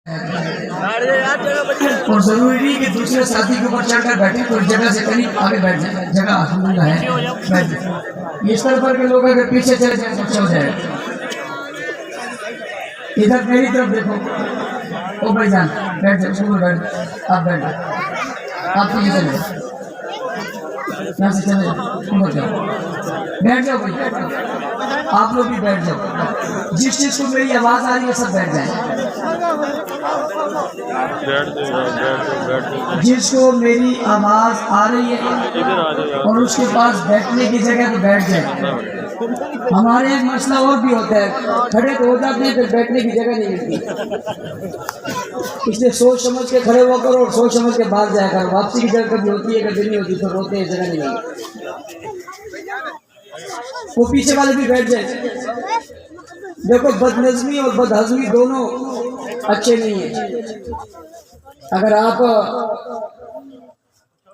اور ضروری نہیں کہ دوسرے ساتھی کے اوپر چڑھ کر بیٹھے تو اس جگہ سے قریب آگے بیٹھ جائے، جگہ الحمدللہ ہے بیٹھ جائے. اس طرح پر کے لوگ اگر پیچھے چلے جائیں تو چل جائے. ادھر میری طرف دیکھو. او بھائی جان بیٹھ جائے، اس کو بیٹھ جائے. آپ بیٹھ جائے، آپ پیچھے چلے جائے، یہاں سے چلے جائے، اوپر جاؤ، بیٹھ جاؤ بھائی. آپ لوگ بھی بیٹھ جاؤ. جس چیز کو میری آواز آ رہی ہے سب بیٹھ جائیں. جس کو میری آواز آ رہی ہے اور اس کے پاس بیٹھنے کی جگہ تو بیٹھ جائے. ہمارے ایک مسئلہ اور بھی ہوتا ہے، کھڑے تو ہو جاتے ہیں پھر بیٹھنے کی جگہ نہیں ملتی. اس لیے سوچ سمجھ کے کھڑے ہوا کرو اور سوچ سمجھ کے باہر جایا کرو. واپسی کی جگہ کبھی ہوتی ہے کبھی نہیں ہوتی تو روتے ہیں جگہ نہیں ملتی. وہ پیچھے والے بھی بیٹھ جائیں. دیکھو بد نظمی اور بد ہضمی دونوں اچھے نہیں ہیں. اگر آپ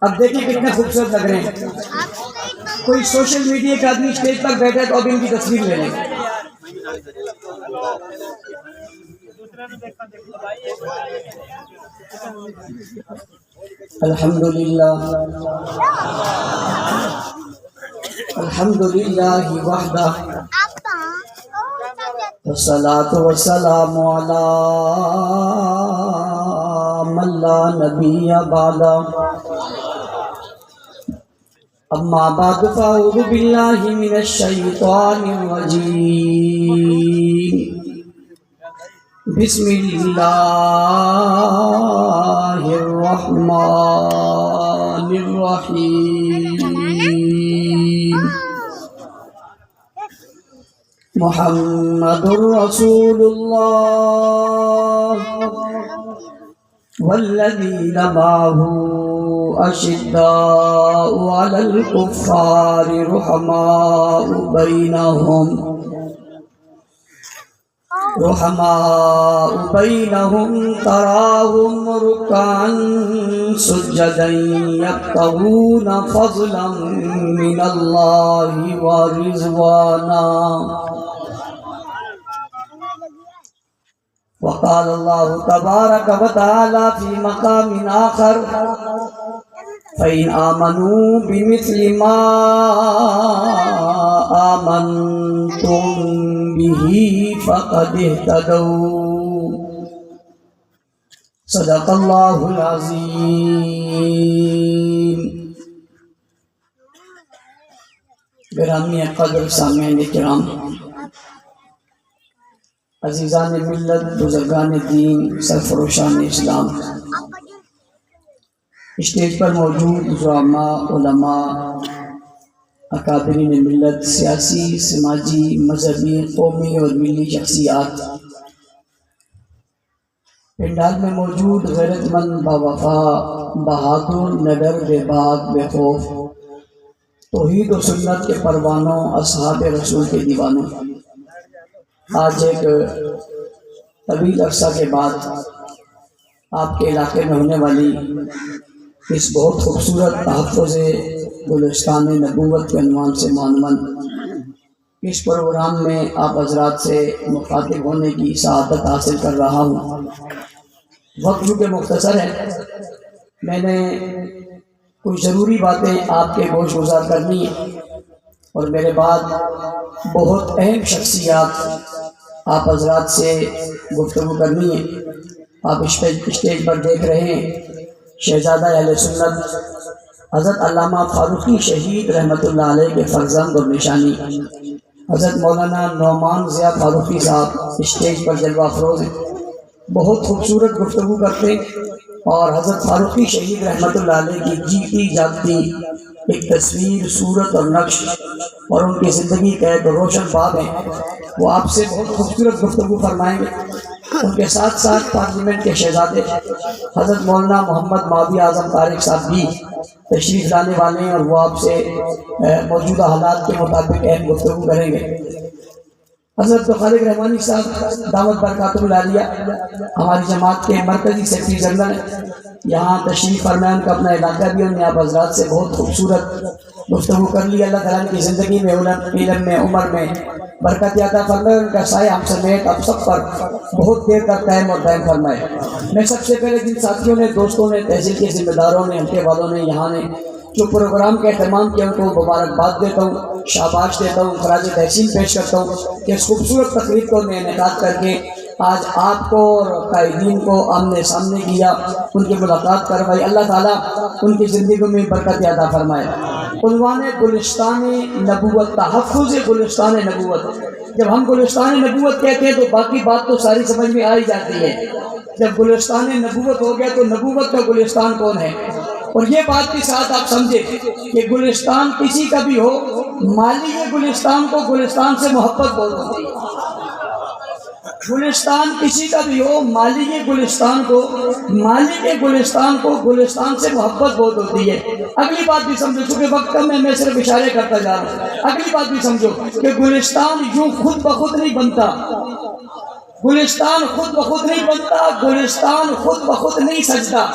اب دیکھیں کتنے خوبصورت لگ رہے ہیں. کوئی سوشل میڈیا کا آدمی اسٹیج پر بیٹھا ہے تو اب ان کی تصویر لے لیں. الحمدللہ الحمدللہ وحدہ والصلاة والسلام علی من لا نبی بعدہ. اما بعد فاعوذ باللہ من الشیطان الرجیم. بسم اللہ الرحمن الرحیم. محمد رسول اللہ والذین معه اشداء علی الکفار رحماء بینہم تراہم رکعا سجدا یبتغون فضلا من اللہ ورضوانا. وقال اللہ تبارک وتعالی فی مقام آخر فَإِنْ آمَنُوا بِمِثْلِ مَا آمَنْتُمْ بِهِ فَقَدِ اهْتَدَوْا. صدق اللہ العظیم. گرامی قدر سامعین کرام، عزیزان ملت، بزرگان دین، سرفروشان اسلام، اسٹیج پر موجود زعماء، علماء، اکابرین ملت، سیاسی، سماجی، مذہبی، قومی اور ملی شخصیات، پنڈال میں موجود غیرت مند، باوفا، بہادر، نڈر، بے باک، بے خوف، توحید و سنت کے پروانوں، اصحاب رسول کے دیوانوں. آج ایک طویل عرصہ کے بعد آپ کے علاقے میں ہونے والی اس بہت خوبصورت تحفظ گلستان نبوت کے عنوان سے معنون اس پروگرام میں آپ حضرات سے مخاطب ہونے کی سعادت حاصل کر رہا ہوں. وقت چونکہ مختصر ہے، میں نے کچھ ضروری باتیں آپ کے گوش گزار کرنی ہیں اور میرے بعد بہت اہم شخصیات آپ حضرات سے گفتگو کرنی ہے. آپ اسٹیج پر دیکھ رہے ہیں شہزادہ اہل سنت حضرت علامہ فاروقی شہید رحمۃ اللہ علیہ کے فرزند اور نشانی حضرت مولانا نعمان ضیاء فاروقی صاحب اسٹیج پر جلوہ افروز ہیں. بہت خوبصورت گفتگو کرتے ہیں اور حضرت فاروقی شہید رحمۃ اللہ علیہ کی جیتی جاگتی ایک تصویر، صورت اور نقش اور ان کی زندگی کا ایک روشن باب ہے. وہ آپ سے بہت خوبصورت گفتگو فرمائیں گے. ان کے ساتھ ساتھ پارلیمنٹ کے شہزادے حضرت مولانا محمد ماوی اعظم طارق صاحب بھی تشریف لانے والے ہیں اور وہ آپ سے موجودہ حالات کے مطابق اہم گفتگو کریں گے. حضرت خالق رحمانی صاحب دعوت برکاتہ العالیہ ہماری جماعت کے مرکزی سیکرٹری جنرل ہیں، یہاں تشریف فرمائے. ان کا اپنا علاقہ بھی ہم نے آپ حضرات سے بہت خوبصورت گفتگو کر لی. اللہ تعالیٰ کی زندگی میں، علم میں، عمر میں برکت عطا فرمائے، ان کا سایہ ہم سمیت اب سب پر بہت دیر تک قائم اور دائم فرمائے۔ میں سب سے پہلے جن ساتھیوں نے، دوستوں نے، تحصیل کے ذمہ داروں نے، ہلکے والوں نے، یہاں نے جو پروگرام کا اہتمام کیا، ان کو مبارکباد دیتا ہوں، شاباش دیتا ہوں، خراج تحسین پیش کرتا ہوں کہ اس خوبصورت تقریب کو میں انعقاد کر کے آج آپ کو اور قائدین کو آمنے سامنے کیا، ان کی ملاقات کروائی۔ اللہ تعالیٰ ان کی زندگی میں برکت عطا فرمائے۔ عنوان گلستان نبوت، تحفظ گلستان نبوت۔ جب ہم گلستان نبوت کہتے ہیں تو باقی بات تو ساری سمجھ میں آ ہی جاتی ہے۔ جب گلستان نبوت ہو گیا تو نبوت کا گلستان کون ہے؟ اور یہ بات بھی ساتھ آپ سمجھے کہ گلستان کسی کا بھی ہو، مالک گلستان کو گلستان سے محبت بہت ہوتی ہے۔ گلستان کسی کا بھی ہو، مالک گلستان کو گلستان سے محبت بہت ہوتی ہے۔ اگلی بات بھی سمجھو، چونکہ وقت کم ہے میں صرف اشارے کرتا جا رہا ہوں۔ اگلی بات بھی سمجھو کہ گلستان یوں خود بخود نہیں بنتا، گلستان خود بخود نہیں بنتا، گلستان خود بخود نہیں سجتا،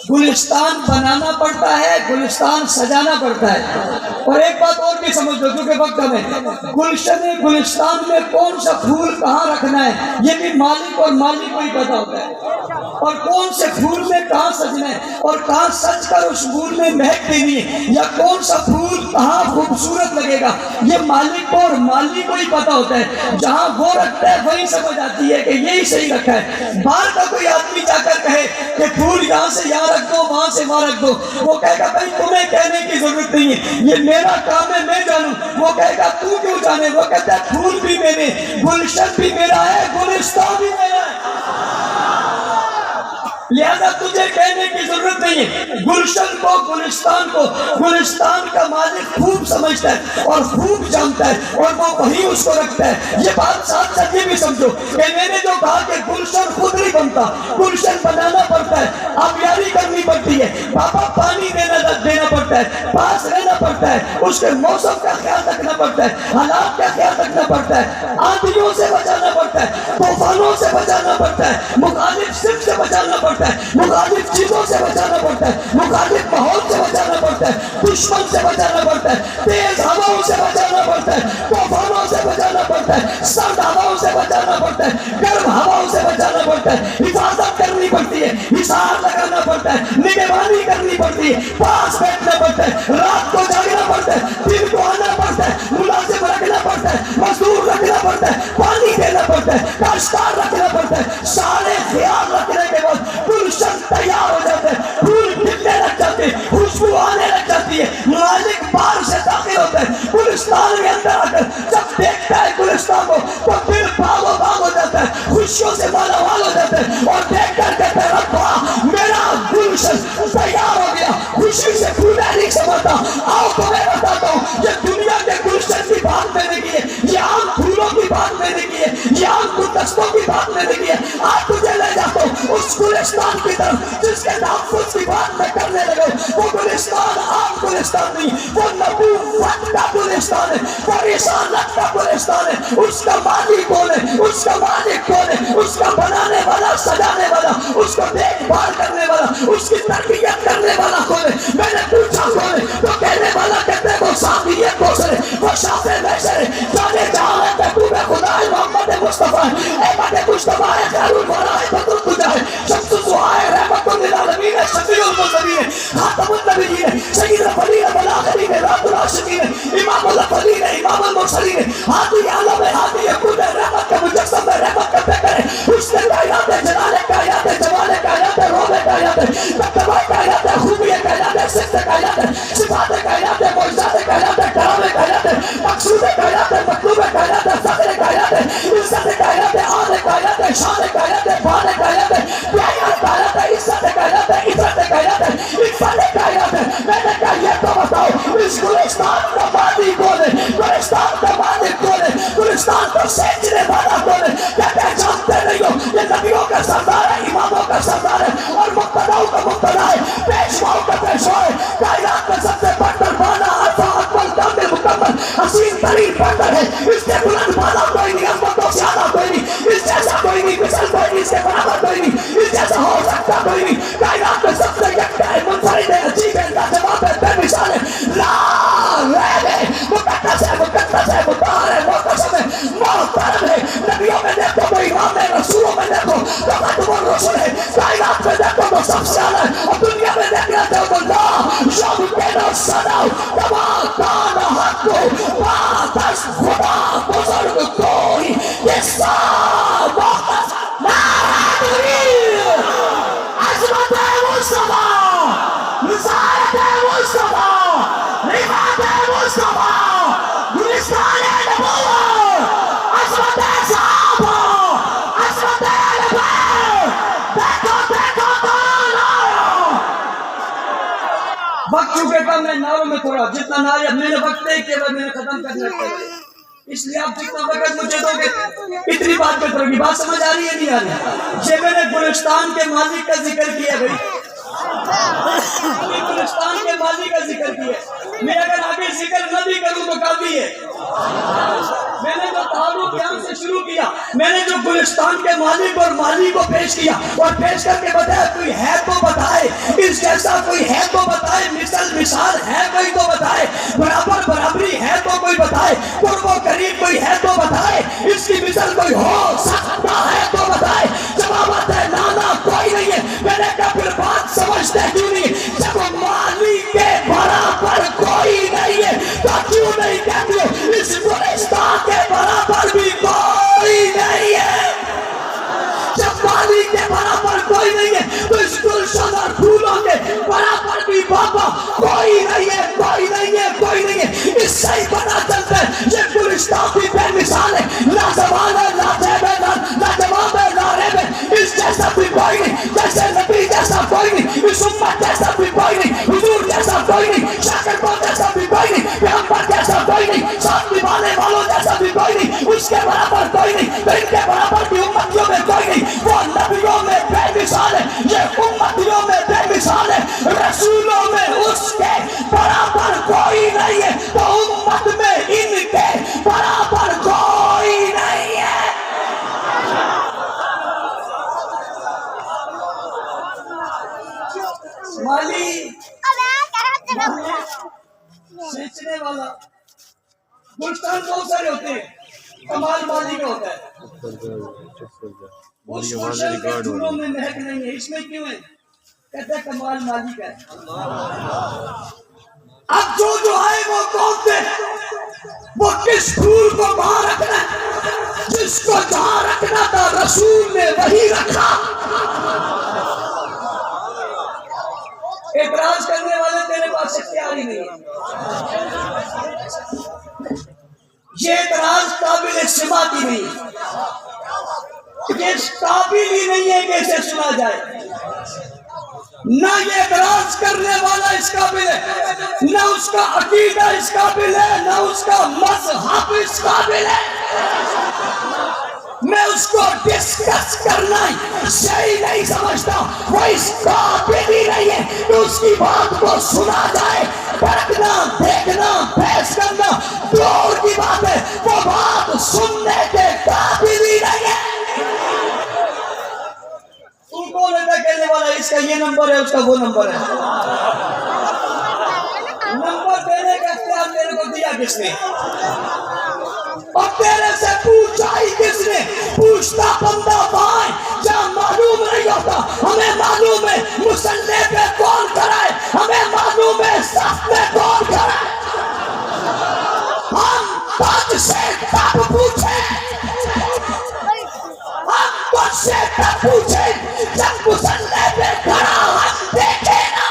گلستان بنانا پڑتا ہے، گلستان سجانا پڑتا ہے۔ اور ایک بات اور بھی سمجھ لو کیونکہ وقت کم ہے، گلستان میں کون سا پھول کہاں رکھنا ہے یہ بھی مالک اور مالک کو ہی پتا ہوتا ہے، اور کون سے پھول میں کہاں سجنا ہے اور کہاں سج کر اس پھول میں مہک دینی ہے، یا کون سا پھول کہاں خوبصورت لگے گا، یہ مالک کو اور مالک کو ہی پتا ہوتا ہے۔ جہاں وہ رکھتا ہے وہی سمجھ آتی ہے کہ یہی صحیح رکھا ہے۔ باہر کا کوئی آدمی جا کر کہے کہ پھول یہاں سے یہاں رکھ دو، وہاں سے وہاں رکھ دو، وہ کہے گا بھائی تمہیں کہنے کی ضرورت نہیں ہے، یہ میرا کام ہے، میں جانوں۔ وہ کہے گا تو کیوں جانے؟ وہ کہتا ہے پھول بھی میرے، گلشن بھی میرا ہے، گلستان بھی میرا ہے، لہذا تجھے کہنے کی ضرورت نہیں ہے۔ گلشن کو، گلستان کا مالک خوب سمجھتا ہے اور خوب جانتا ہے، اور وہ وہی اس کو رکھتا ہے۔ یہ بات ساتھ ساتھ یہ بھی سمجھو کہ میں نے جو کہا کہ گلشن خود نہیں بنتا، گلشن بنانا پڑتا ہے، آبیاری کرنی پڑتی ہے، پاپا پانی دینا پڑتا ہے، پاس رہنا پڑتا ہے، اس کے موسم کا خیال رکھنا پڑتا ہے، حالات کا خیال رکھنا پڑتا ہے، آندھیوں سے بچانا پڑتا ہے، طوفانوں سے بچانا پڑتا ہے، مخالف صرف سے بچانا پڑتا ہے، مخالف چیزوں سے بچانا پڑتا ہے، مخالف ماحول سے بچانا پڑتا ہے، دشمن سے بچانا پڑتا ہے، تیز ہواؤں سے بچانا پڑتا ہے، طوفانوں سے بچانا پڑتا ہے، سرد ہواؤں سے بچانا پڑتا ہے، گرم ہواؤں سے بچانا پڑتا ہے، حفاظت کرنی پڑتی ہے، حصار لگانا پڑتا ہے، نگہبانی کرنی پڑتی ہے، پاس بیٹھنا پڑتا ہے، رات کو جاگنا پڑتا ہے، دن کو آنا پڑتا ہے، ملازم رکھنا پڑتا ہے، مزدور رکھنا پڑتا ہے، پانی دینا پڑتا ہے، کاشتکار رکھنا پڑتا ہے۔ سارے خیال رکھنے کے بعد گلشن تیار ہو جاتے ہیں، پھول کھلنے لگ جاتے ہیں، خوشبو آنے لگ جاتی ہے، مالک باہر سے داخل ہوتا ہے گلستان کے اندر آ کر، جب دیکھتا ہے گلستان کو تو پھر باغ ہو جاتا ہے، خوشیوں سے مالا مال ہو جاتا ہے، اور دیکھ کر کہتا ہے ربا میرا گلشن تیار ہو گیا۔ خوشی سے پھولے نہیں سمجھتا، آؤ تمہیں بتاتا ہوں یہ دنیا کے گلشن کی بات میں نے کی ہے، یہ عام پھولوں کی بات میں نے کی ہے، یہ عام گلدستوں کی بات میں نے کی ہے۔ آج تجھے لے جاتا ہوں اس گلستان کی طرف جس کے تحفظ کی بات میں کرنے لگا ہوں۔ وہ گلستان عام گلستان نہیں، وہ نبوت کا گلستان ہے، وہ رسالت کا گلستان ہے۔ اس کا مالک کون ہے؟ اس کا مالک کون ہے؟ اس کا بنانے والا، سجانے والا، اس کو دیکھ بھال کرنے والا، اس کی تربیت کرنے والا کون ہے؟ میں نے پوچھا کون ہے تو کہنے والا کہتے ہیں وہ صابریت کوثر ہے، وہ شافع محشر ہے، جانے جہاں ہے محبوب خدا ہے، محمد مصطفیٰ ہے، احمد مصطفیٰ ہے، خیر الورا ہے، بدر الدجا ہے، شمس الضحیٰ ہے، رحمت للعالمین ہے، شفیع المذنبین ہے، خاتم النبیین ہے، سید الاولین والآخرین ہے، رحمت العاشقین ہے، امام الاولین ہے، امام المرسلین ہے، ہادی عالم ہے، ہادی کل ہے، رحمت کا مجسم ہے، رحمت کا پیکر ہے، حسن کائنات ہے، جلال کائنات ہے، جمال کائنات ہے، روح کائنات ہے، مرتبہ کائنات ہے، خوبی کائنات ہے، صفت کائنات ہے، صفات کائنات ہے، معجزات کائنات ہے، کرام کائنات ہے، مقصود کائنات ہے، مطلوب کائنات ہے، فخر کائنات ہے، عزت کائنات ہے، آن کائنات ہے، شان کائنات ہے، بان کائنات ہے، پیار کائنات ہے، عزت کائنات ہے، عزت کائنات ہے، عزت کائنات ہے۔ میں نے کہا یہ تو بتاؤ اس گلستان کا مالک کون ہے؟ گلستان کا مالک کون ہے؟ گلستان کو سینچنے والا کون ہے؟ کیا پہچانتے نہیں ہو یہ نبیوں کا سردار ہے، اماموں کا سردار ہے، اور مقتداؤں کا مقتدا ہے، پیشواؤں کا پیشوا ہے، کائنات میں سب سے بڑھ کر بالا عرفہ اکبر کامل مکمل حسین ترین بندر ہے، اس کے بلند بالا کوئی نہیں، عظمتوں سے اعلیٰ کوئی نہیں، اس جیسا کوئی نہیں، مثل کوئی نہیں، اس کے برابر کوئی نہیں، اس جیسا ہو سکتا کوئی نہیں، کائنات میں سب سے یکتا ہے، منفرد ہے، عجیب ہے، لاجواب ہے، بے مثال ہے، لا الہ ہے، مقدس ہے، مطہر ہے، مقدس ہے، کائنات میں دیکھو تو سب سے اعلیٰ ہے، اور دنیا میں دیکھنا تو لا یمکن الصنع کما کان حق بعد از خدا بزرگ کوئی قصہ مختصر ناظرین عظمت مصطفیٰ رسالت مصطفیٰ رفعت مصطفیٰ گلستان نبوت عظمت صحابہ عظمت اہل بیت دیکھو کون آیا۔ وقت چونکہ کم ہے نعروں میں تھوڑا جتنا نعرے میں نے وقت نہیں کیا میں نے ختم کرنا چاہیے، اس لیے آپ جتنا وقت مجھے دو گے اتنی بات کرتے رہو گی۔ بات سمجھ آ رہی ہے نہیں آ رہی؟ یہ میں نے گلستان کے ماضی کا ذکر کیا بھائی، گلستان کے ماضی کا ذکر کیا، میں اگر آگے ذکر نہ بھی کروں تو کافی ہے۔ میں نے جو تعارف یہاں سے شروع کیا، میں نے جو گلستان کے مالک اور مالی کو پیش کیا اور پیش کر کے بتایا کوئی ہے تو بتائے، اس جیسا کوئی ہے تو بتائے، مثال ہے کوئی تو بتائے، برابر برابری ہے تو کوئی بتائے، قرب و قریب کوئی ہے تو بتائے، اس کی مثال کوئی ہو سکتا ہے تو بتائے۔ جوابات ہے نانا کوئی نہیں ہے۔ میں نے کہا پھر بات سمجھتے کیوں نہیں؟ جب مالی کے برابر کوئی نہیں ہے تو کیوں نہیں کہتے ہو اس گلستان کے برابر بھی کوئی نہیں ہے؟ جب مالی کے برابر کوئی نہیں ہے تو اس گلشن اور پھولوں کے برابر بھی بابا کوئی نہیں ہے، کوئی نہیں ہے، کوئی نہیں ہے۔ اس سے ہی پتہ چلتا ہے یہ گلستان بھی بے مثال ہے، لا زبان ہے، لا جیب ہے، لا جواب ہے، لا ریب ہے، اس جیسا بھی کوئی نہیں، جیسے نبی جیسا کوئی نہیں، اس امت جیسا بھی کوئی نہیں، حضور جیسا کوئی نہیں، شاکر کو جیسا بھی کوئی نہیں، پیغمبر جیسا کوئی نہیں، ساتھ نبھانے والوں جیسا بھی کوئی نہیں، اس کے برابر کوئی نہیں، تو ان کے برابر بھی امتیوں میں کوئی نہیں۔ وہ نبیوں میں بے مثال ہے، یہ امتیوں میں بے مثال ہے، رسولوں میں اس کے برابر کوئی نہیں ہے، تو امت میں ان کے برابر کوئی نہیں ہے۔ مالی سینچنے والا گلستان بہت سارے ہوتے ہیں، کمال مالی کا ہوتا ہے، اس گلشن کے پھولوں میں مہک نہیں ہے، اس میں کیوں ہے؟ کہتا ہے کمال مالی کا ہے۔ اب جو آئے وہ کون تھے؟ وہ کس پھول کو وہاں رکھنا ہے؟ جس کو جہاں رکھنا تھا رسول نے وہی رکھا۔ اعتراض کرنے والے تیرے پاس اختیار ہی نہیں ہے، یہ اعتراض قابل سماعت ہی نہیں ہے، یہ قابل ہی نہیں ہے کہ اسے سنا جائے۔ نہ یہ اعتراض کرنے والا اس قابل ہے، نہ اس کا عقیدہ اس قابل ہے، نہ اس کا مذہب اس قابل ہے۔ میں اس کو ڈسکس کرنا صحیح نہیں سمجھتا، وہ اس قابل ہی نہیں ہے کہ اس کی بات کو سنا جائے۔ پرکھنا، دیکھنا، بحث کرنا دور کی بات ہے، وہ بات سننے کے قابل ہی نہیں ہے۔ تم کون ہے کہنے والا اس کا یہ نمبر ہے، اس کا وہ نمبر ہے؟ نمبر دینے کا اختیار تیرے کو دیا کس نے؟ اور تیرے سے پوچھا ہی کس نے؟ پوچھتا بندہ بھائی جہاں معلوم نہیں ہوتا، ہمیں معلوم ہے مسلح پہ کون کھڑا ہے، ہمیں معلوم ہے صف میں کون کھڑا ہے۔ ہم تجھ سے تب پوچھیں، ہم تجھ سے تب پوچھیں جب مسلح پہ کھڑا ہم دیکھیں نا۔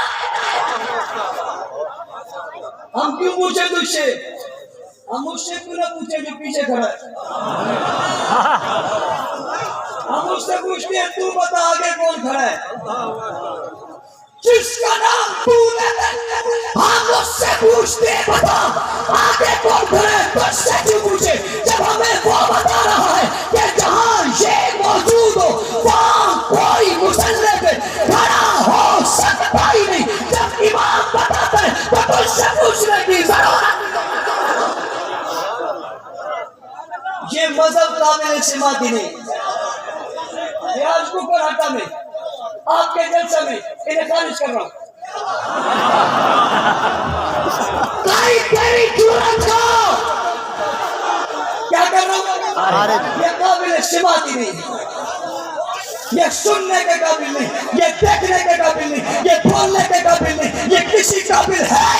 ہم کیوں پوچھیں تجھ سے؟ ہم اس سے کیوں نہ پوچھیں جو پیچھے کھڑا ہے؟ ہم اس سے پوچھتے ہیں تو بتا آگے کون کھڑا ہے؟ جس کا نام تو لے، ہم اس سے پوچھتے ہیں بتا آگے کون کھڑا ہے؟ تو اس سے کیوں پوچھے جب ہمیں وہ بتا رہا ہے کہ جہاں یہ موجود ہو وہاں کوئی مسلح پہ کھڑا ہو سکتا ہی نہیں۔ جب امام بتاتا ہے تو تجھ سے پوچھنے کی ضرورت۔ یہ مذہب قابل سماعت ہی نہیں۔ ریاض کو ہٹا میں آپ کے جلسہ میں انہیں خارج کر رہا ہوں۔ تیری جرات ہو کیا کر رہا ہوں؟ یہ قابل سماعت ہی نہیں، یہ سننے کے قابل نہیں۔ قابل ہے؟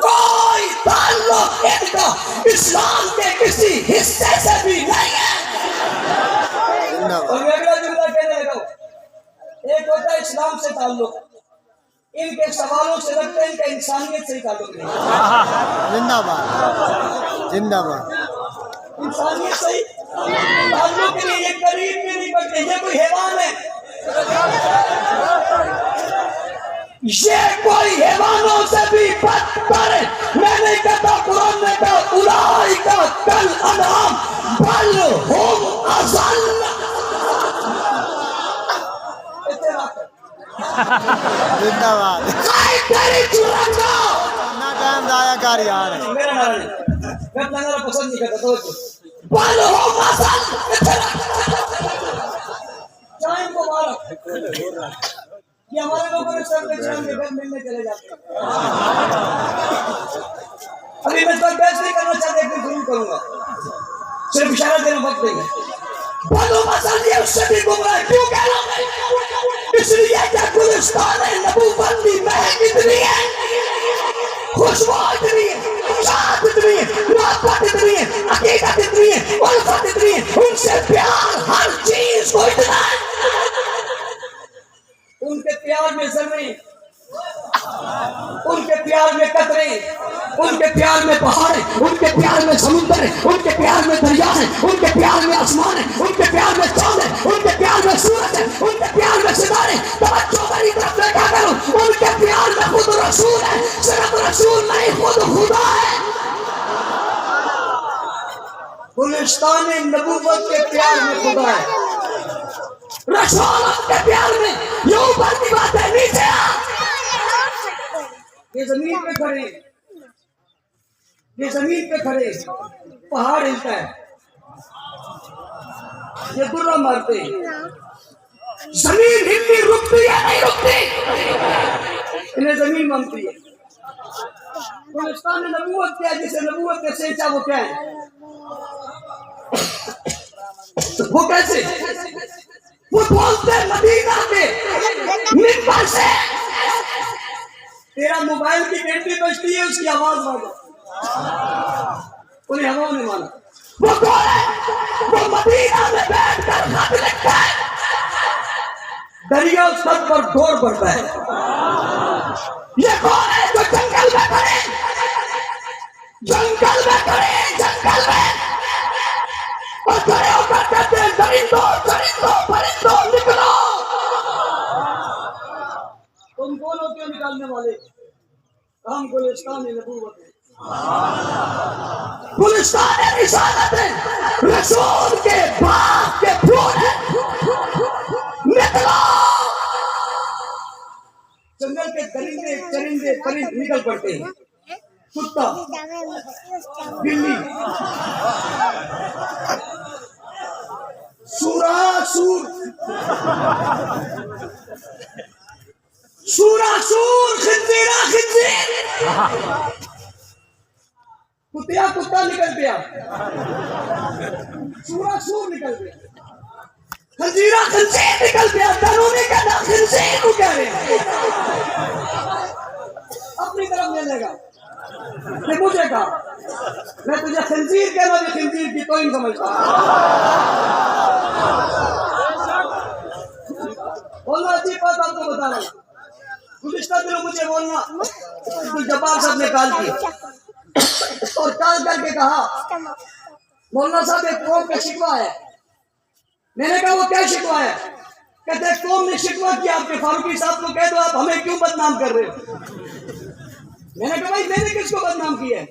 کوئی تعلق ان کا اسلام کے کسی حصے سے بھی نہیں ہے۔ اور اگلا جملہ کہنے لگا، ایک ہوتا ہے اسلام سے تعلق، ان کے سوالوں سے لگتا ہے ان کا انسانیت سے تعلق نہیں۔ زندہ باد، زندہ باد۔ انسانیت سے تعلق کے لیے یہ قریب بھی نہیں بڑھتے، یہ کوئی حیوان ہے، یہ کوئی حیوانوں سے بھی بدتر ہے۔ میں نے کہا قرآن نے کہا اولئک کالانعام بل ہم اضل۔ زندہ باد۔ تیری چورنگا نہ ٹائم ضائع کر یار۔ میرا نعرہ نہیں، میں اپنا نعرہ پسند نہیں کرتا، توجہ بل ہم اضل۔ ٹائم کو مارا یہ ہمارے لوگوں نے سر پہ چڑھ کے گھر ملنے چلے جاتے ہیں۔ ابھی میں اس پر بحث نہیں کرنا چاہتا، ایک دن ضرور کروں گا، صرف اشارہ دینا وقت نہیں ہے۔ بلو مسل یہ اس سے بھی گمراہ کیوں کہہ رہا ہوں؟ اس لیے کہ گلستان نبوت کی مہک اتنی ہے، خوشبو اتنی ہے، شاد اتنی ہے، محبت اتنی ہے، عقیدت اتنی ہے، الفت اتنی ہے، ان سے پیار ہر چیز کو اتنا ہے۔ ان کے پیار میں زمین، ان کے پیار میں قطرے، ان کے پیار میں پہاڑیں، ان کے پیار میں سمندر ہے، ان کے پیار میں دریا ہے، ان کے پیار میں آسمان ہے، ان کے پیار میں چاند ہے، ان کے پیار میں سورج ہے، ان کے پیار میں ستارے۔ توجہ میری طرف دیکھا کرو، ان کے پیار میں خود رسول ہے، صرف رسول نہیں خود خدا ہے۔ گلستان نبوت کے پیار میں خدا ہے، رسول کے پیار میں یہ اوپر کی بات ہے، نیچے آ۔ یہ زمین پہ کھڑے، یہ زمین پہ کھڑے، پہاڑ ہلتا ہے، یہ درہ مارتے، زمین ہلتی رکتی ہے نہیں رکتی، انہیں زمین مانتی ہے۔ گلستان نبوت کیا ہے، جسے نبوت نے سینچا وہ کیا ہے؟ وہ کیسے؟ وہ بولتے مدینہ کے منبر سے تیرا موبائل کی گھنٹی بجتی ہے، اس کی آواز مانو، انہیں ہواؤں نے مانا۔ وہ کون ہے؟ وہ مدینہ میں بیٹھ کر خط لکھتا ہے، دریا اس خط پر دوڑ پڑتا ہے۔ یہ کون ہے جو جنگل میں کھڑے، جنگل میں کھڑے، جنگل میں اور کھڑے ہو کر کہتے ہیں درندوں چرندوں پرندوں نکلو۔ تم کون ہوتے ہو نکالنے والے؟ ہم گلستان نبوت ہے، گلستان رسالت ہے، رسول کے باغ کے پھول ہیں، نکلو۔ جنگل کے درندے چرندے پرند نکل پڑتے ہیں، کتا، بلی، سورا سور، سورا سور، خنزیرہ خنزیر، کتیا کتا نکل گیا، سورا سور نکل گیا، خنزیرہ خنزیر نکل گیا، قانونی کہنا خنزیر کو کہہ رہے ہیں، اپنی طرف لینے لگا کہ مجھے کہا میں تجھے خنزیر کہنا بھی خنزیر کی توہین سمجھتا بولنا اچھی بات آپ کو بتا رہا ہوں۔ گزشتہ دنوں مجھے بولنا عبدالجبار صاحب نے کال کی اور کال کر کے کہا مولانا صاحب ایک قوم کا شکوہ ہے۔ میں نے کہا وہ کیا شکوہ ہے؟ کہتے ہیں قوم نے شکوہ کیا آپ کے فاروقی صاحب کو کہہ دو آپ ہمیں کیوں بدنام کر رہے ہو۔ میں نے کہا بھائی میں نے کس کو بدنام کیا ہے؟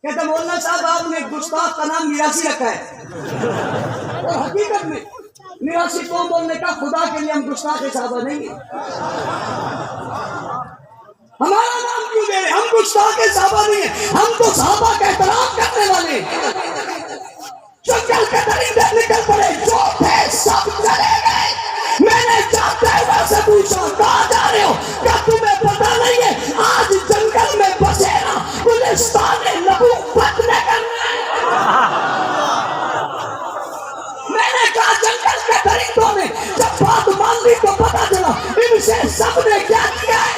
کہتا مولانا صاحب آپ نے گستاخ کا نام میراثی رکھا ہے، اور حقیقت میں میراثی قوم بولنے کا خدا کے لیے ہم گستاخ صحابہ نہیں ہیں۔ ہمارا نام کیوں دے رہے؟ ہم گستاخ صحابہ نہیں ہیں، ہم تو صحابہ کا احترام کرنے والے ہیں۔ جنگل کے درندے نکل پڑے، جو تھے سب چلے گئے۔ میں نے جاتے ہوئے سے پوچھا کہاں جا رہے ہو؟ کیا تمہیں پتہ نہیں ہے آج جنگل میں بسیرا گلستان نبوت نے کرنا ہے؟ میں نے کہا جنگل کے درندوں نے جب بات مان لی تو پتہ چلا ان سے سب نے کیا کیا ہے۔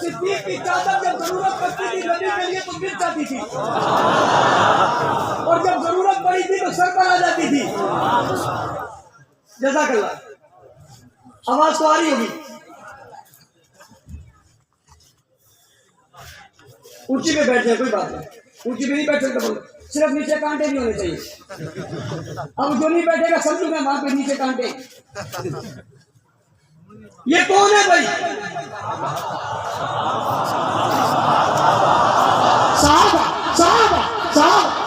صدیق کی چادر جب ضرورت پڑتی تھی نبی کے لیے تو گر جاتی تھی، اور جب ضرورت پڑی تھی تو سر پر آ جاتی تھی۔ جزاک اللہ۔ آواز تو آ رہی ہوگی؟ اونچی پہ بیٹھ جائے، کوئی بات نہیں، اونچی پہ نہیں بیٹھ سکتا، صرف نیچے کانٹے نہیں ہونے چاہیے۔ اب جو نہیں بیٹھے گا سمجھوں میں وہاں پہ نیچے کانٹے۔ یہ کون ہے بھائی؟ صحابہ صحابہ صحابہ۔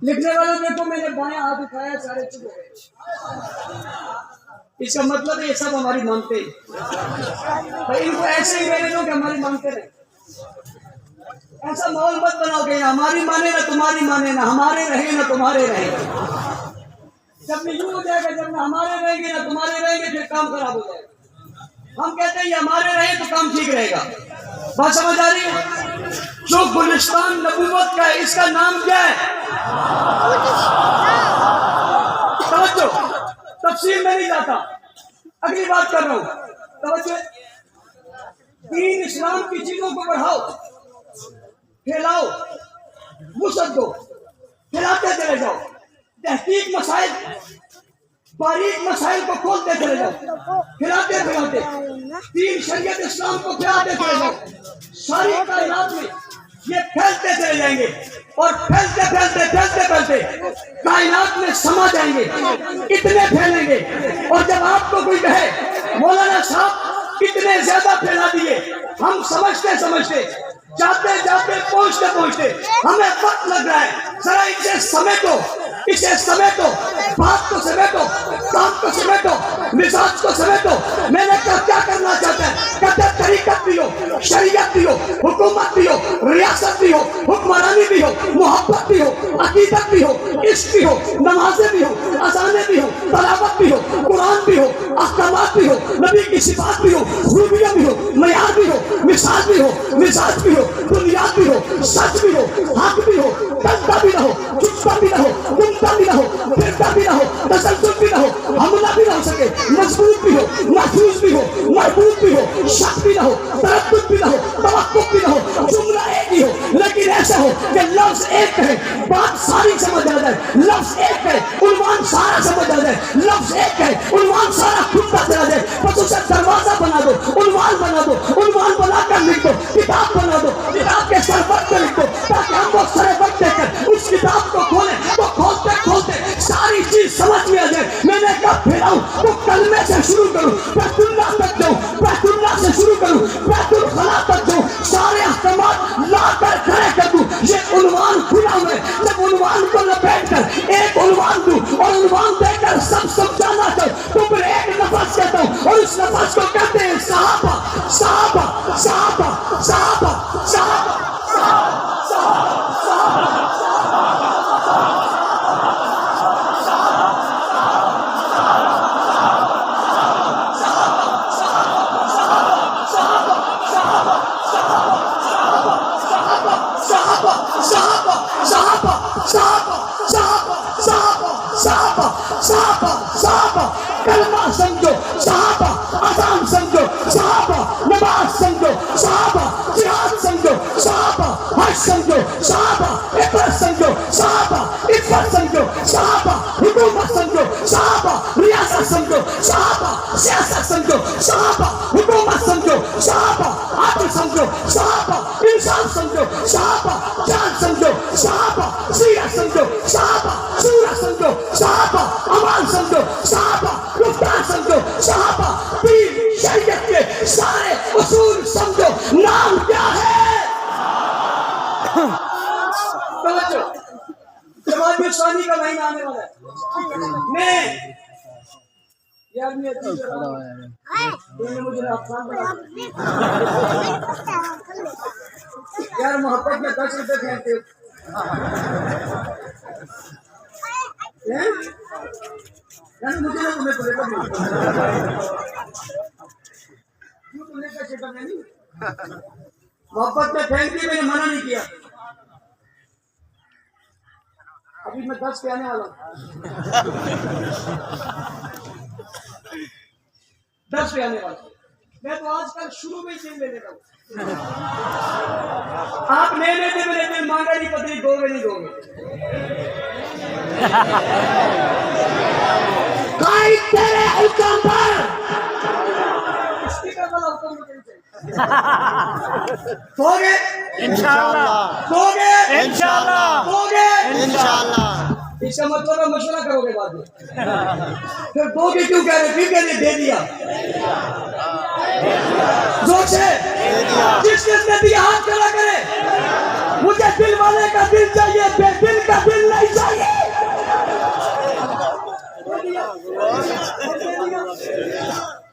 لکھنے والوں دیکھو میں نے بایاں ہاتھ اٹھایا، سارے چپ ہو گئے۔ اس کا مطلب ہے یہ سب ہماری مانتے ہیں۔ بھائی ان کو ایسے ہی رہنے دو کہ ہماری مانتے رہے۔ ایسا ماحول مت بناؤ کہ ہماری مانے نہ تمہاری مانے، نہ ہمارے رہے نہ تمہارے رہے۔ جب میں یوں ہو جائے گا، جب نہ ہمارے رہیں گے نہ تمہارے رہیں گے، پھر کام خراب ہو جائے گا۔ ہم کہتے ہیں یہ ہمارے رہے تو کام ٹھیک رہے گا۔ بات سمجھ آ رہی ہے؟ جو گلستان نبوت کا ہے اس کا نام کیا ہے؟ توجہ، تفصیل میں نہیں جاتا، اگلی بات کر رہا ہوں۔ توجہ، دین اسلام کی چیزوں کو بڑھاؤ، پھیلاؤ، وسعت دو، پھیلاتے چلے جاؤ، تحقیق مسائل، باریک مسائل کو کھولتے چلے جاؤ، پھیلاتے پھیلاتے دین شریعت اسلام کو پھیلاتے چلے جاؤ۔ ساری کائنات میں یہ پھیلتے چلے جائیں گے، اور پھیلتے پھیلتے پھیلتے پھیلتے کائنات میں سما جائیں گے، اتنے پھیلیں گے۔ اور جب آپ کو کوئی کہے مولانا صاحب اتنے زیادہ پھیلا دیے، ہم سمجھتے سمجھتے جاتے جاتے پہنچتے پہنچتے ہمیں وقت لگ رہا ہے، ذرا اسے سمیٹو، اسے سمیٹو، بات کو سمیٹو، کام کو سمیٹو، مزاج کو سمیٹو۔ میں نے کہا کیا کرنا چاہتا ہے؟ کہتے طریقت بھی ہو، شریعت بھی ہو، حکومت بھی ہو، ریاست بھی ہو، حکمرانی بھی ہو، محبت بھی ہو، عقیدت بھی ہو، عشق بھی ہو، نمازیں بھی ہو، اذانیں بھی ہو، تلاوت بھی ہو، قرآن بھی ہو، احکامات بھی ہو، نبی کی صفات بھی ہو، خوبیاں بھی ہو، معیار بھی ہو، مثال بھی ہو، مزاج بھی ہو، بنیاد بھی ہو، سچ بھی ہو، حق بھی ہو، ڈرتا بھی نہ ہو، چپتا بھی نہ ہو، گمتا بھی نہ ہو، پھرتا بھی نہ ہو، تسلسل بھی نہ ہو، حملہ بھی نہ ہو سکے، مضبوط بھی ہو، محفوظ بھی ہو، مربوط بھی ہو، شک بھی نہ ہو، تردد بھی نہ ہو، توقف بھی نہ ہو، جملہ ایک ہی ہو لیکن ایسا ہو کہ لفظ ایک ہے، بات ساری سمجھ آ جائے، لفظ ایک ہے، عنوان سارا سمجھ آ جائے، لفظ ایک ہے، عنوان سارا کھلتا چلا جائے۔ بس اسے دروازہ بنا دو، عنوان بنا دو، عنوان بنا کر لکھ دو، کتاب بنا دو، کتاب کے سر وقت لکھ دو، تاکہ ہم وہ سر وقت دے کر اس کتاب کو کھولیں تو کھولتے کھولتے ساری چیز سمجھ میں آ جائے۔ میں نے کب پھیلاؤں تو کلمے سے شروع کروں، بیت اللہ تک جاؤں، بیت اللہ سے شروع کروں، بیت الخلا تک جاؤں، سارے احکامات لا کر کھڑے کر دوں۔ یہ عنوان کھلا ہوا ہے، جب عنوان کو لپیٹ کر ایک عنوان دوں اور عنوان دے کر سب سمجھانا چاہوں تو پھر ایک لفظ کہتا ہوں، اور اس لفظ کو کہتے ہیں صحابہ صحابہ صحابہ صحابہ صحابہ کلمہ سمجھو صحابہ، اذان سمجھو صحابہ، نماز سمجھو صحابہ، جہاد سمجھو صحابہ، حج سمجھو صحابہ، عبرت سمجھو صحابہ، عفت سمجھو صحابہ، حکومت سمجھو صحابہ، ریاست سمجھو صحابہ، سیاست سمجھو صحابہ، حکومت سمجھو صحابہ، عدل سمجھو صحابہ، انصاف سمجھو صحابہ، جان سمجھو صحابہ، سیرت سمجھو صحابہ، سورت سمجھو صحابہ، اعمال سمجھو صحابہ، گفتار سمجھو صحابہ، دین شریعت کے سارے اصول سمجھو۔ نام کیا ہے؟ توجہ، جماعت ثانی کا مہینہ آنے والا ہے۔ میں یار مجھے یار محبت میں 10 روپے پھینکتے ہو۔ مجھے نہ تمہیں پڑے گا کیوں تمہیں کا شکر نہیں محبت میں پھینک دی، میں نے منع نہیں کیا. ابھی میں 10 پہ آنے والا ہوں 10 پہ آنے والا ہوں. میں تو آج کل شروع میں ہی دل لے لیتا ہوں. آپ لے لیتے میرے دل مانگا نہیں پتری دو گے نہیں دو گے. قائد تیرے حکم پر اسپیکر والا حکم مجھے چاہیے. دو گے انشاءاللہ دو گے انشاءاللہ دو گے. انشاءاللہ. اس کا مطلب ہے مشورہ کرو گے بعد میں. پھر دو گے کیوں کہہ رہے پھر کہہ رہے دے دیا. زور سے جس نے دیا ہاتھ کھڑا کرے. مجھے دل والے کا دل چاہیے، بے دل کا دل نہیں چاہیے.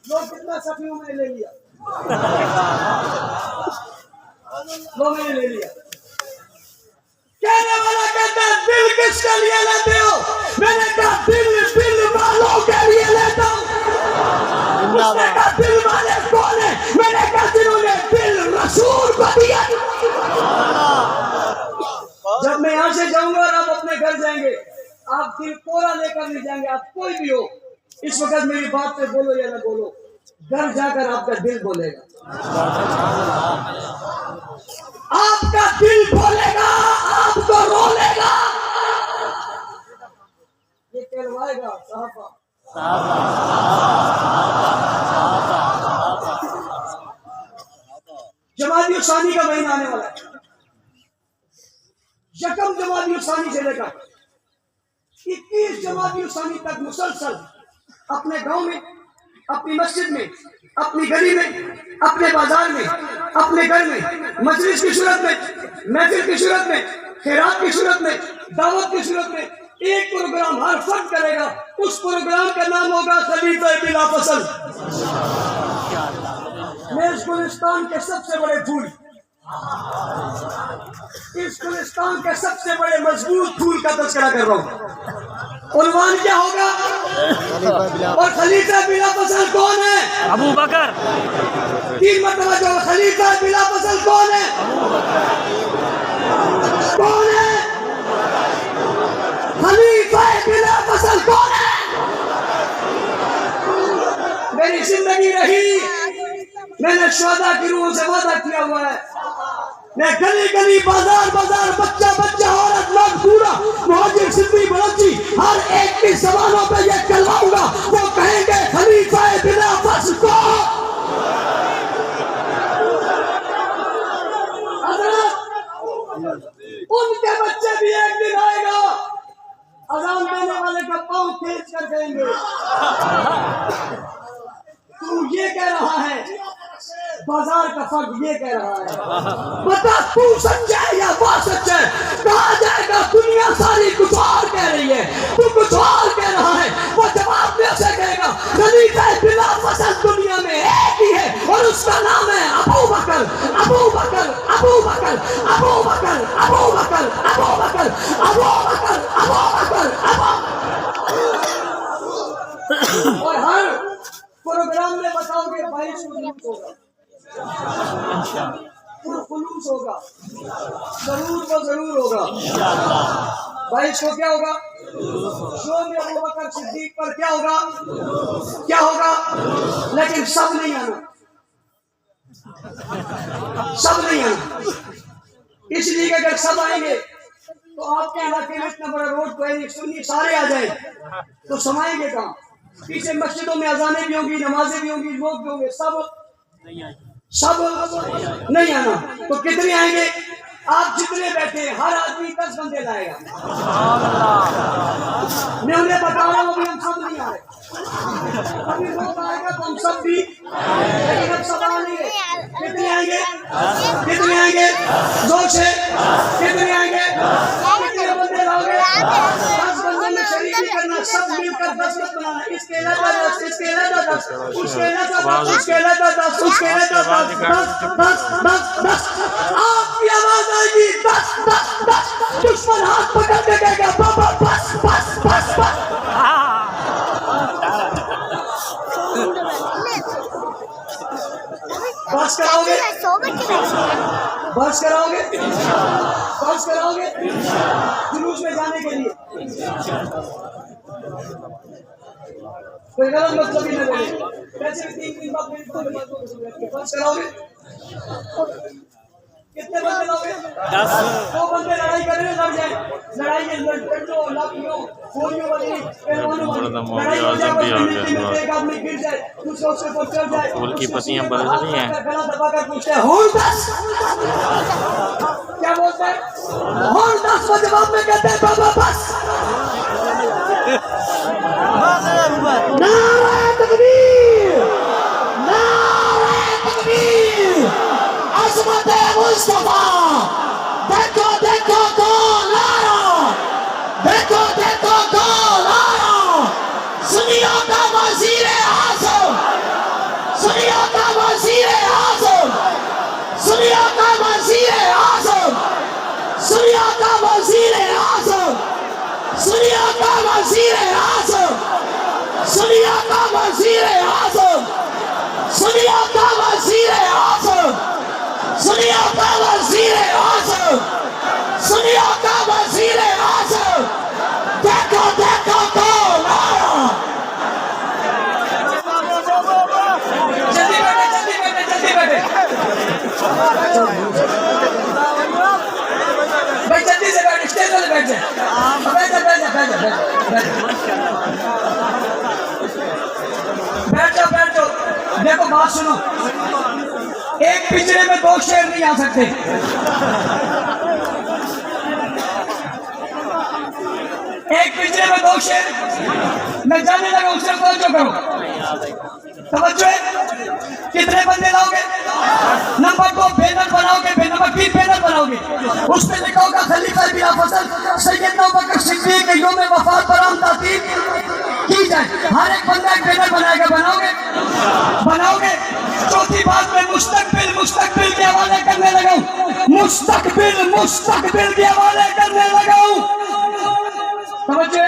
لوگ کتنا سفیوں میں لے لیا، وہ میں نے لے لیا. کہنے والا کہتا ہے دل کس کے لیے لیتے ہو؟ میں نے کہا دل والوں کے لیے لیتا ہوں. اس نے کہا دل والے کون ہیں؟ میں نے کہا جنہوں نے دل رسول کو دیا. جب میں یہاں سے جاؤں گا اور آپ اپنے گھر جائیں گے، آپ دل پورا لے کر نہیں جائیں گے. آپ کوئی بھی ہو اس وقت میری بات پہ بولو یا نہ بولو، گھر جا کر آپ کا دل بولے گا. آپ کا دل بولے گا، آپ کو رولے گا. یہ کہلوائے گا صحابہ. جمادی الثانی کا مہینہ آنے والا ہے. یکم جمادی الثانی سے لے کر 21 جمادی الثانی تک مسلسل اپنے گاؤں میں، اپنی مسجد میں، اپنی گلی میں، اپنے بازار میں، اپنے گھر میں، مجلس کی صورت میں، محفل کی صورت میں، خیرات کی صورت میں، دعوت کی صورت میں ایک پروگرام ہر فرد کرے گا. اس پروگرام کا نام ہوگا خلیفہ بلا فصل. میں اس گلستان کے سب سے بڑے پھول، اس گلستان کے سب سے بڑے مضبوط پھول کا تذکرہ کر رہا ہوں. عنوان کیا ہوگا؟ اور خلیفہ بلا فصل کون ہے؟ ابو بکر. 3 مرتبہ جو خلیفہ بلا فصل کون ہے؟ کون ہے؟ خلیفہ بلا فصل کون ہے؟ میری زندگی رہی، میں نے شہداء کی روح سے وعدہ کیا ہوا ہے، میں گلی گلی بازار بازار بچہ بچہ عورت مرد بوڑھا مہاجر صدیق بلوچی ہر ایک کی زبانوں پہ یہ کہلواؤں گا. وہ کہیں گے خلیفہ بلا فصل کو. حضرت ان کے بچے بھی ایک دن آئے گا، اذان دینے والے کا پاؤں تیز کر دیں گے. تو یہ کہہ رہا ہے، بازار کا فرد یہ کہہ رہا ہے، بتا تو سچا ہے یا وہ سچا ہے؟ کہا جائے گا دنیا ساری کچھ اور کہہ رہی ہے، تو کچھ اور کہہ رہا ہے. وہ جواب میں سے کہے گا خلیفہ بلا فصل دنیا میں ایک ہی ہے اور اس کا نام ہے ابو بکر. ابو بکر ابو بکر ابو بکر ابو بکر ابو بکر ابو بکر ابو بکر ابو. اور ہر پروگرام میں بتاؤ گے 22 خلوص ہوگا، خلوص ہوگا، ضرور و ضرور ہوگا. 22 کو کیا ہوگا؟ شو میں ابو بکر صدیق پر کیا ہوگا؟ کیا ہوگا؟ لیکن سب نہیں آنا، سب نہیں آنا. اس لیے کہ اگر سب آئیں گے تو آپ کے علاقے میں اتنا بڑا روڈ کوئی نہیں، سنی سارے آ جائیں تو سمائیں گے کہاں؟ پیچھے مسجدوں میں اذانیں بھی ہوں گی، نمازیں بھی ہوں گی، لوگ بھی ہوں گے، سب نہیں آنا. تو کتنے آئیں گے؟ آپ جتنے بیٹھے ہر آدمی 10 بندے لائے گا. میں انہیں بتا رہا ہوں ہم سب نہیں آئے. ابھی لوگ آئے گا تو ہم سب بھی، لیکن اب سب آئیں گے. کتنے آئیں گے؟ کتنے آئیں گے؟ 2 سے کتنے آئیں گے؟ کتنے بندے لاؤ گے؟ 10 بندوں میں شریک نہیں کرنا، سب مل کر 10 مت بنانا. اس کے علاوہ 10، اس کے علاوہ 10، اس کے علاوہ 10، اس کے علاوہ 10، اس کے علاوہ 10. آپ کی آواز آئے گی 10 10 10. دشمن ہاتھ پکڑ کے کہے گا بابا بس بس بس بس. بس کراؤ گے؟ سو بچے بیٹھے ہیں بس کراؤ گے؟ بس کراؤ گے جلوس میں جانے کے لیے؟ کوئی غلط مطلب ہی نہ بولے. ویسے بھی 3 دن بعد میری بس کراؤ گے؟ کتنے بندے لاؤ گے؟ 10. 2 بندے لڑائی کریں لڑ جائیں. لڑائی میں لڑکوں لاکھیوں گولیوں والی پہلوانوں والی لڑائی ہو جائے بس ایک آدمی گر جائے دوسرے اس کے اوپر چڑھ جائے. پھول کی پتیاں بدل رہی ہیں. گلا دبا کر پوچھتے ہیں ہون 10. کیا بولتے ہیں؟ ہون 10 کو جواب میں کہتے ہیں بابا بس. نعرہ تکبیر، نعرہ تکبیر، عظمت مصطفیٰ. دیکھو دیکھو کون آیا، دیکھو دیکھو کون آیا. سنیوں کا وزیر اعظم، سنیوں کا وزیر اعظم، سنیوں کا وزیر اعظم، سنیوں کا وزیر اعظم، سنیوں کا وزیر اعظم، سنیوں کا وزیر اعظم، سنیوں کا وزیر اعظم، سنیوں کا وزیر اعظم، سنیوں کا وزیر اعظم. دیکھو دیکھو کون آیا. جلدی بیٹھے جلدی بیٹھے جلدی بیٹھے بھائی جلدی سے بیٹھے اسٹیج والے بیٹھ جائیں. بیٹھ جا بیٹھ جا بیٹھ جا بیٹھ جا بیٹھ جاؤ. دیکھو بات سنو. ایک پنجرے میں 2 شیر نہیں آ سکتے. ایک پنجرے میں 2 شیر. میں جانے لگا اس سے توجہ کرو. توجہ ہے. کتنے بندے لاؤ گے؟ نمبر 2 بینر بناؤ گے. نمبر 3 بینر بناؤ گے. اس پہ لکھا ہوگا خلیفہ بلا فضل سیدنا ابوبکر صدیق کے یوم وفات پر ہم تعطیل کی جائے. ہر ایک بندہ ایک بینر بنائے گا. بناؤ گے؟ بناؤ گے. چوتھی بات میں مستقبل کے حوالے کرنے لگا ہوں. مستقبل کے حوالے کرنے لگا ہوں. سمجھے؟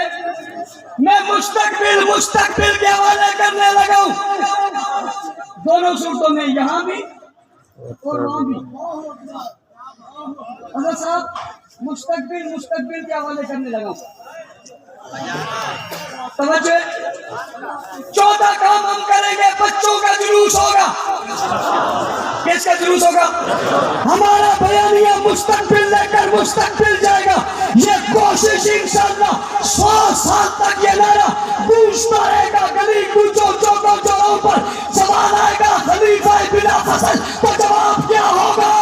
میں مستقبل کے حوالے کرنے لگا ہوں. دونوں صورتوں میں یہاں بھی اور وہاں بھی. حضرت صاحب مستقبل کے حوالے کرنے لگا ہوں. سمجھے؟ 14 کام ہم کریں گے. بچوں کا جلوس ہوگا. کس کا جلوس ہوگا؟ ہمارا بیانیہ مستقبل لے کر مستقبل جائے گا. یہ کوشش انشاءاللہ 100 سال تک یہ نعرہ گونجتا رہے گا. گلی کوچوں چوکوں چوراہوں پر سوال آئے گا خلیفہ بلا فضل تو جواب کیا ہوگا؟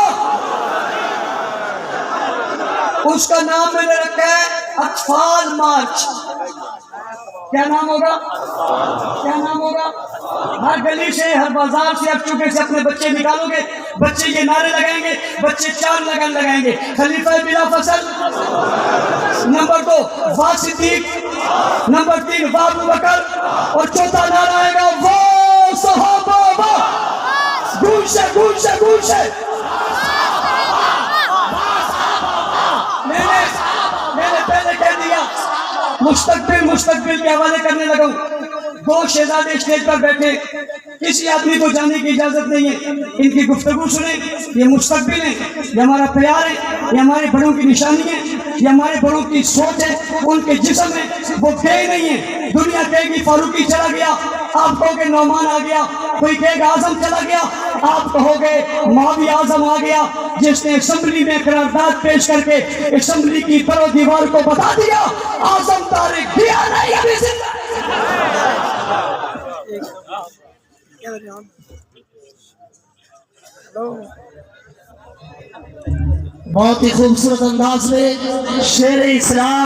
اس کا نام میں نے رکھا ہے اطفال مارچ. کیا نام ہوگا؟ کیا نام ہوگا؟ ہر گلی سے ہر بازار سے اب چوکے سے اپنے بچے نکالو گے. بچے یہ نعرے لگائیں گے. بچے 4 لگائیں گے. خلیفہ بلا فضل. نمبر 2 وا صدیق. نمبر 3 وا ابوبکر. اور چوتھا نعرہ آئے گا وہ صحابہ وا. گونجے گونجے گونجے. میں نے پہلے کہہ دیا مستقبل کے حوالے کرنے لگا ہوں. 2 شہزادے اسٹیج پر بیٹھے. کسی آدمی کو جانے کی اجازت نہیں ہے. ان کی گفتگو سنیں. یہ مستقبل ہے. یہ ہمارا پیار ہے. یہ ہمارے بڑوں کی نشانی ہے. یہ ہمارے بڑوں کی سوچ ہے. ان کے جسم ہے. وہ گئے نہیں ہیں. دنیا کہے گی فاروقی چلا گیا. آپ کہو گے نعمان آ گیا. کوئی کہے گا اعظم چلا گیا. آپ کہو گے معاویہ اعظم آ گیا جس نے اسمبلی میں قرارداد پیش کر کے اسمبلی کی پر و دیوار کو بتا دیا اعظم طارق دیا نہیں ابھی زندہ. بہت ہی خوبصورت انداز میں شیر اسلام